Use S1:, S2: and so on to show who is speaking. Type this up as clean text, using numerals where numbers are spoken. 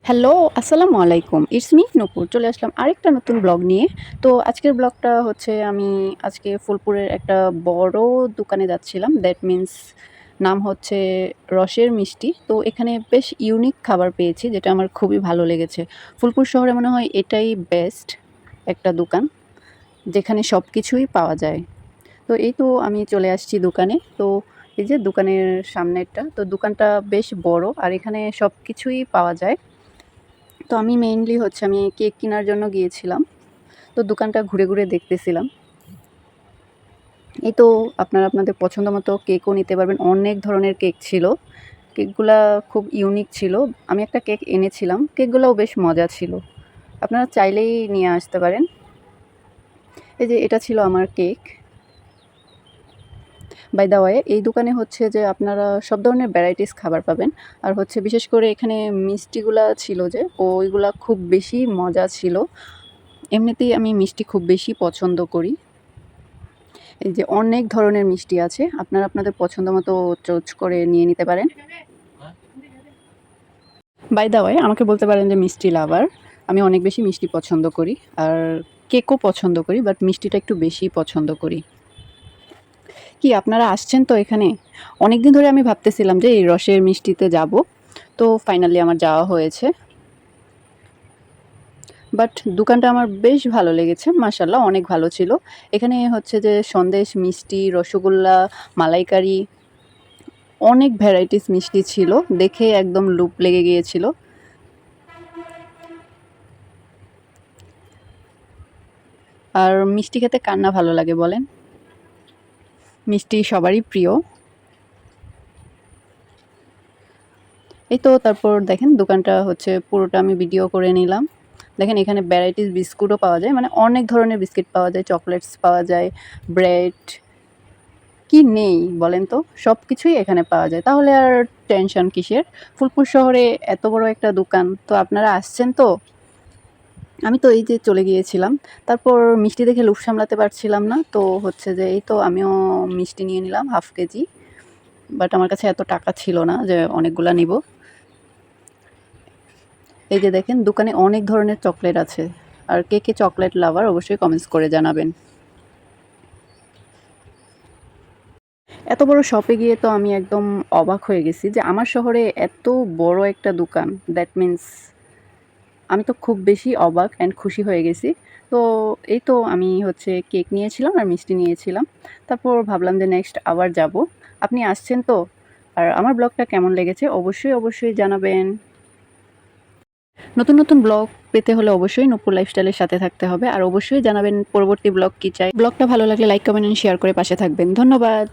S1: Hello, আসসালামু আলাইকুম। It's me নূপুর। চলে আসলাম আরেকটা নতুন ব্লগ নিয়ে। তো আজকের ব্লগটা হচ্ছে আমি আজকে ফুলপুরের একটা বড় দোকানে যাচ্ছিলাম। দ্যাট মিনস নাম হচ্ছে রসের মিষ্টি। তো এখানে বেশ ইউনিক খাবার পেয়েছি যেটা আমার খুবই ভালো লেগেছে। ফুলপুর শহরে মনে হয় এটাই বেস্ট একটা দোকান যেখানে সব কিছুই পাওয়া যায়। তো এই তো আমি চলে আসছি দোকানে। তো এই যে দোকানের সামনেরটা। তো দোকানটা বেশ বড় আর এখানে সব কিছুই পাওয়া যায়। তো আমি মেইনলি হচ্ছে আমি কেক কেনার জন্য গিয়েছিলাম। তো দোকানটা ঘুরে, ঘুরে দেখতেছিলাম। এই তো আপনারা আপনাদের পছন্দ মতো কেকও নিতে পারবেন। অনেক ধরনের কেক ছিল। কেকগুলা খুব ইউনিক ছিল। আমি একটা কেক এনেছিলাম। কেকগুলাও বেশ মজা ছিল। আপনারা চাইলেই নিয়ে আসতে পারেন। এই যে এটা ছিল আমার কেক। বাই দ্য ওয়ে এই দোকানে হচ্ছে যে আপনারা সব ধরনের ভ্যারাইটিস খাবার পাবেন। আর হচ্ছে বিশেষ করে এখানে মিষ্টিগুলা ছিল যে ওইগুলা খুব বেশি মজা ছিল। এমনিতেই আমি মিষ্টি খুব বেশি পছন্দ করি। এই যে অনেক ধরনের মিষ্টি আছে। আপনারা আপনাদের পছন্দ মতো চুজ করে নিয়ে নিতে পারেন। বাই দ্য ওয়ে আমাকে বলতে পারেন যে মিষ্টি লাভার। আমি অনেক বেশি মিষ্টি পছন্দ করি। আর কেকও পছন্দ করি বাট মিষ্টিটা একটু বেশি পছন্দ করি। কি আপনারা আসছেন তো এখানে? অনেকদিন ধরে আমি ভাবতেছিলাম যে এই রসের মিষ্টিতে যাব। তো ফাইনালি আমার যাওয়া হয়েছে। বাট দোকানটা আমার বেশ ভালো লেগেছে। মাশাআল্লাহ অনেক ভালো ছিল। এখানে হচ্ছে যে সন্দেশ, মিষ্টি, রসগোল্লা, মালাইকারি অনেক ভ্যারাইটিস মিষ্টি ছিল। দেখে একদম লোভ লেগে গিয়েছিল। আর মিষ্টি খেতে কার না ভালো লাগে বলেন? মিষ্টি সবারই প্রিয়। এই তো তারপর দেখেন দোকানটা হচ্ছে পুরোটা আমি ভিডিও করে নিলাম। দেখেন এখানে ভ্যারাইটিস বিস্কুটও পাওয়া যায়। মানে অনেক ধরনের বিস্কিট পাওয়া যায়, চকোলেটস পাওয়া যায়, ব্রেড কি নেই বলেন তো? সবকিছুই এখানে পাওয়া যায়। তাহলে আর টেনশন কিসের? ফুলপুর শহরে এত বড় একটা দোকান। তো আপনারা আসছেন তো? আমি তো এই যে চলে গিয়েছিলাম। তারপর মিষ্টি দেখে লোভ সামলাতে পারছিলাম না। তো হচ্ছে যে এই তো আমিও মিষ্টি নিয়ে নিলাম 1/2 কেজি। বাট আমার কাছে এত টাকা ছিল না যে অনেকগুলা নিবো। এই যে দেখেন দোকানে অনেক ধরনের চকলেট আছে। আর কে, কে চকলেট লাভার অবশ্যই কমেন্টস করে জানাবেন। এত বড় শপে গিয়ে তো আমি একদম অবাক হয়ে গেছি যে আমার শহরে এত বড় একটা দোকান। দ্যাট মিন্স আমি তো খুব বেশি অবাক অ্যান্ড খুশি হয়ে গেছি। তো এই তো আমি হচ্ছে কেক নিয়েছিলাম আর মিষ্টি নিয়েছিলাম। তারপর ভাবলাম যে নেক্সট আবার যাব। আপনি আসছেন তো? আর আমার ব্লগটা কেমন লেগেছে অবশ্যই, অবশ্যই জানাবেন। নতুন, নতুন ব্লগ পেতে হলে অবশ্যই নূপুর লাইফস্টাইলের সাথে থাকতে হবে। আর অবশ্যই জানাবেন পরবর্তী ব্লগ কী চাই। ব্লগটা ভালো লাগলে লাইক, কমেন্ট এন্ড শেয়ার করে পাশে থাকবেন। ধন্যবাদ।